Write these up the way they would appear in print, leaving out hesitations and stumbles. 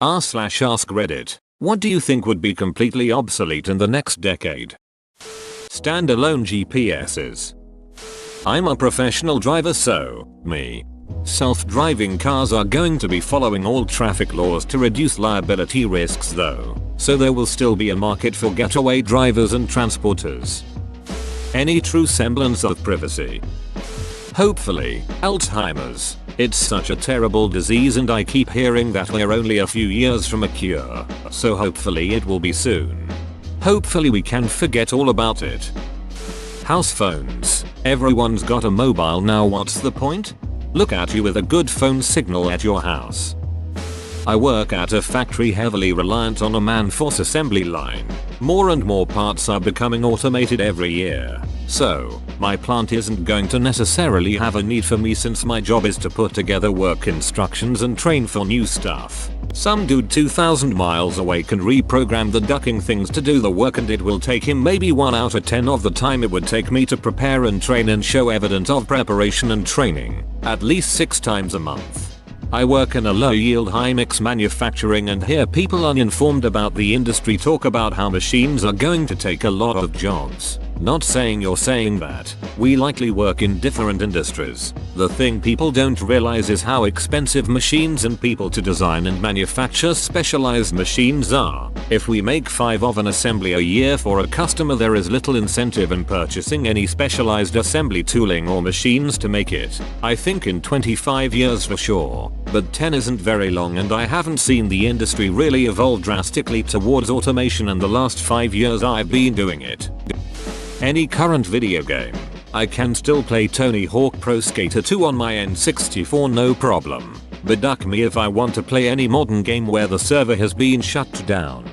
r/ask Reddit. What do you think would be completely obsolete in the next decade? Standalone GPSs. I'm a professional driver, so me. Self-driving cars are going to be following all traffic laws to reduce liability risks though, so there will still be a market for getaway drivers and transporters. Any true semblance of privacy? Hopefully. Alzheimer's. It's such a terrible disease and I keep hearing that we're only a few years from a cure, so hopefully it will be soon. Hopefully we can forget all about it. House phones. Everyone's got a mobile now, what's the point? Look at you with a good phone signal at your house. I work at a factory heavily reliant on a man-force assembly line. More and more parts are becoming automated every year. So, my plant isn't going to necessarily have a need for me since my job is to put together work instructions and train for new stuff. Some dude 2,000 miles away can reprogram the ducking things to do the work and it will take him maybe 1 out of 10 of the time it would take me to prepare and train and show evidence of preparation and training, at least 6 times a month. I work in a low-yield high-mix manufacturing and hear people uninformed about the industry talk about how machines are going to take a lot of jobs. Not saying you're saying that. We likely work in different industries. The thing people don't realize is how expensive machines and people to design and manufacture specialized machines are. If we make 5 of an assembly a year for a customer, there is little incentive in purchasing any specialized assembly tooling or machines to make it. I think in 25 years for sure. But 10 isn't very long and I haven't seen the industry really evolve drastically towards automation in the last 5 years I've been doing it. Any current video game. I can still play Tony Hawk Pro Skater 2 on my N64 no problem. But duck me if I want to play any modern game where the server has been shut down.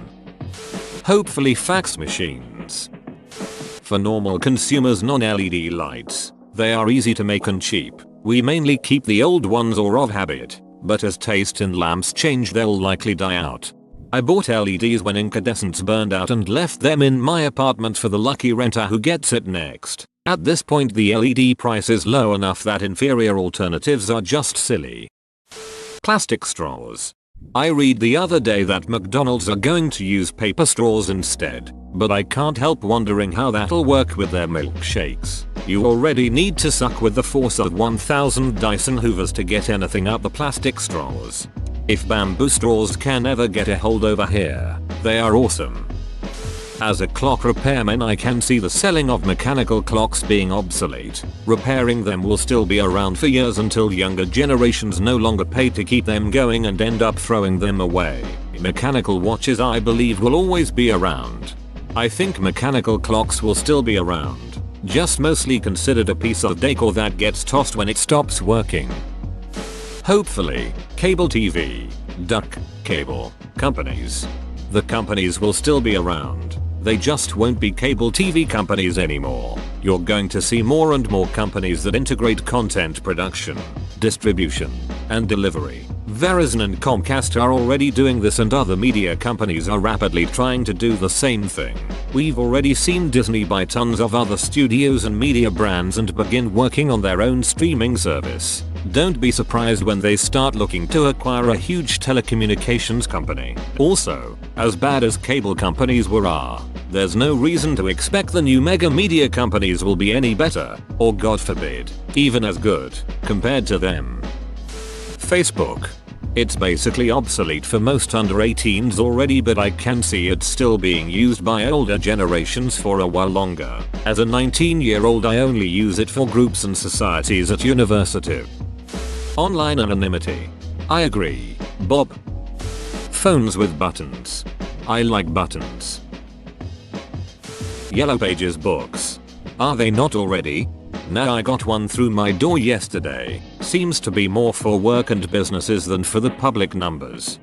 Hopefully fax machines. For normal consumers, non-LED lights. They are easy to make and cheap. We mainly keep the old ones or of habit, but as taste in lamps change they'll likely die out. I bought LEDs when incandescents burned out and left them in my apartment for the lucky renter who gets it next. At this point the LED price is low enough that inferior alternatives are just silly. Plastic straws. I read the other day that McDonald's are going to use paper straws instead, but I can't help wondering how that'll work with their milkshakes. You already need to suck with the force of 1000 Dyson Hoovers to get anything out the plastic straws. If bamboo straws can ever get a hold over here, they are awesome. As a clock repairman, I can see the selling of mechanical clocks being obsolete. Repairing them will still be around for years until younger generations no longer pay to keep them going and end up throwing them away. Mechanical watches, I believe, will always be around. I think mechanical clocks will still be around, just mostly considered a piece of decor that gets tossed when it stops working. Hopefully. Cable TV. Duck. Cable. Companies. The companies will still be around. They just won't be cable TV companies anymore. You're going to see more and more companies that integrate content production, distribution, and delivery. Verizon and Comcast are already doing this and other media companies are rapidly trying to do the same thing. We've already seen Disney buy tons of other studios and media brands and begin working on their own streaming service. Don't be surprised when they start looking to acquire a huge telecommunications company. Also, as bad as cable companies are, there's no reason to expect the new mega media companies will be any better, or God forbid, even as good, compared to them. Facebook. It's basically obsolete for most under 18s already, but I can see it still being used by older generations for a while longer. As a 19-year-old, I only use it for groups and societies at university. Online anonymity. I agree, Bob. Phones with buttons. I like buttons. Yellow Pages books. Are they not already? Nah, I got one through my door yesterday. Seems to be more for work and businesses than for the public numbers.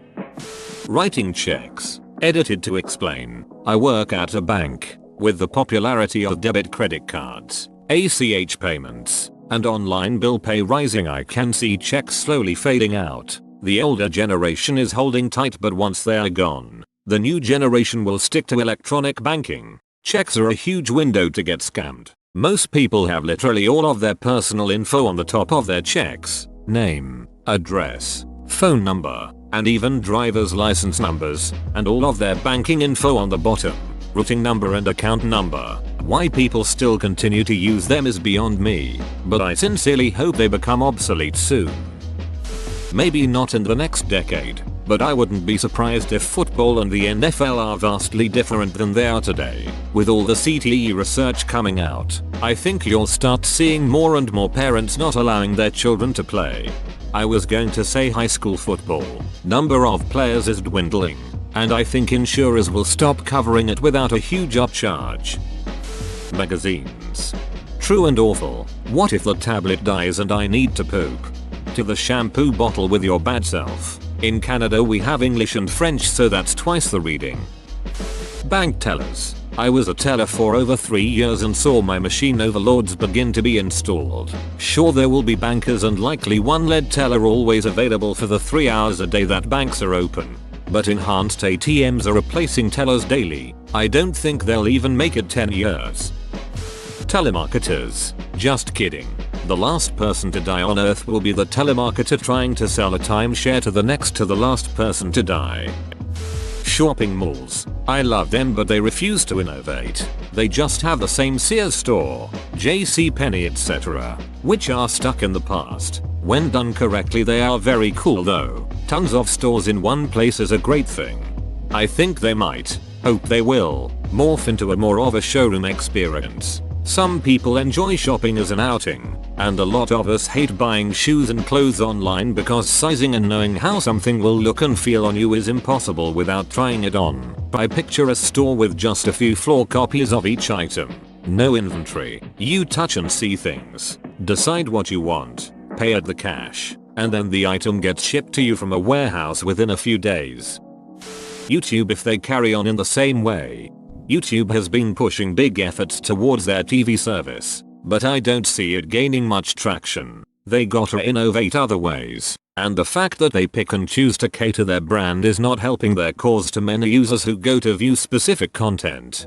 Writing checks. Edited to explain. I work at a bank. With the popularity of debit credit cards, ACH payments, and online bill pay rising, I can see checks slowly fading out. The older generation is holding tight, but once they are gone, the new generation will stick to electronic banking. Checks are a huge window to get scammed. Most people have literally all of their personal info on the top of their checks. Name, address, phone number, and even driver's license numbers, and all of their banking info on the bottom. Routing number and account number. Why people still continue to use them is beyond me, but I sincerely hope they become obsolete soon. Maybe not in the next decade, but I wouldn't be surprised if football and the NFL are vastly different than they are today. With all the CTE research coming out, I think you'll start seeing more and more parents not allowing their children to play. I was going to say high school football. Number of players is dwindling, and I think insurers will stop covering it without a huge upcharge. Magazines. True and awful. What if the tablet dies and I need to poop? To the shampoo bottle with your bad self. In Canada we have English and French, so that's twice the reading. Bank tellers. I was a teller for over 3 years and saw my machine overlords begin to be installed. Sure, there will be bankers and likely one lead teller always available for the 3 hours a day that banks are open. But enhanced ATMs are replacing tellers daily. I don't think they'll even make it 10 years. Telemarketers. Just kidding. The last person to die on earth will be the telemarketer trying to sell a timeshare to the next to the last person to die. Shopping malls. I love them, but they refuse to innovate. They just have the same Sears store, JCPenney, etc., which are stuck in the past. When done correctly they are very cool though. Tons of stores in one place is a great thing. I think they might, hope they will, morph into a more of a showroom experience. Some people enjoy shopping as an outing, and a lot of us hate buying shoes and clothes online because sizing and knowing how something will look and feel on you is impossible without trying it on. I picture a store with just a few floor copies of each item. No inventory. You touch and see things. Decide what you want. Pay at the cash. And then the item gets shipped to you from a warehouse within a few days. YouTube, if they carry on in the same way. YouTube has been pushing big efforts towards their TV service, but I don't see it gaining much traction. They gotta innovate other ways, and the fact that they pick and choose to cater their brand is not helping their cause to many users who go to view specific content.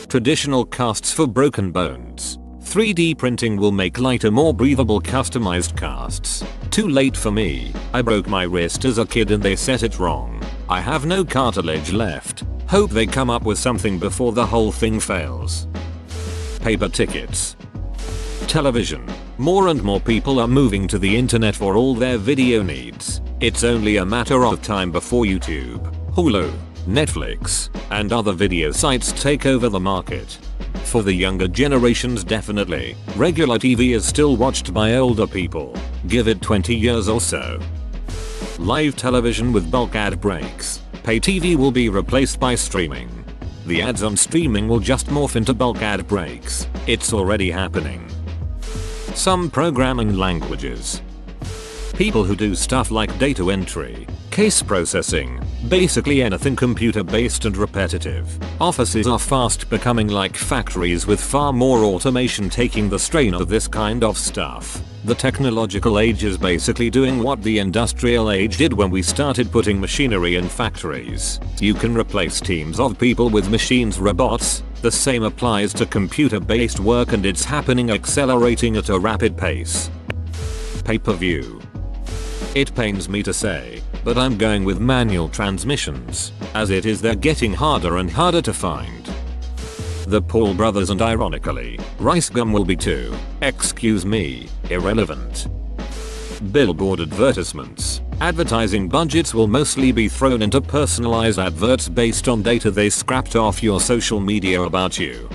Traditional casts for broken bones. 3D printing will make lighter, more breathable customized casts. Too late for me. I broke my wrist as a kid and they set it wrong. I have no cartilage left. Hope they come up with something before the whole thing fails. Paper tickets. Television. More and more people are moving to the internet for all their video needs. It's only a matter of time before YouTube, Hulu, Netflix, and other video sites take over the market. For the younger generations, definitely, regular TV is still watched by older people. Give it 20 years or so. Live television with bulk ad breaks. Pay TV will be replaced by streaming. The ads on streaming will just morph into bulk ad breaks. It's already happening. Some programming languages. People who do stuff like data entry, case processing, basically anything computer based and repetitive. Offices are fast becoming like factories with far more automation taking the strain of this kind of stuff. The technological age is basically doing what the industrial age did when we started putting machinery in factories. You can replace teams of people with machines, robots. The same applies to computer-based work, and it's happening, accelerating at a rapid pace. Pay-per-view. It pains me to say, but I'm going with manual transmissions. As it is, they're getting harder and harder to find. The Paul brothers, and ironically, rice gum will be too. Excuse me, irrelevant. Billboard advertisements. Advertising budgets will mostly be thrown into personalized adverts based on data they scrapped off your social media about you.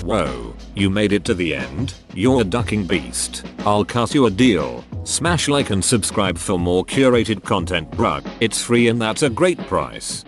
Whoa, you made it to the end? You're a ducking beast. I'll cut you a deal. Smash like and subscribe for more curated content, bruh. It's free and that's a great price.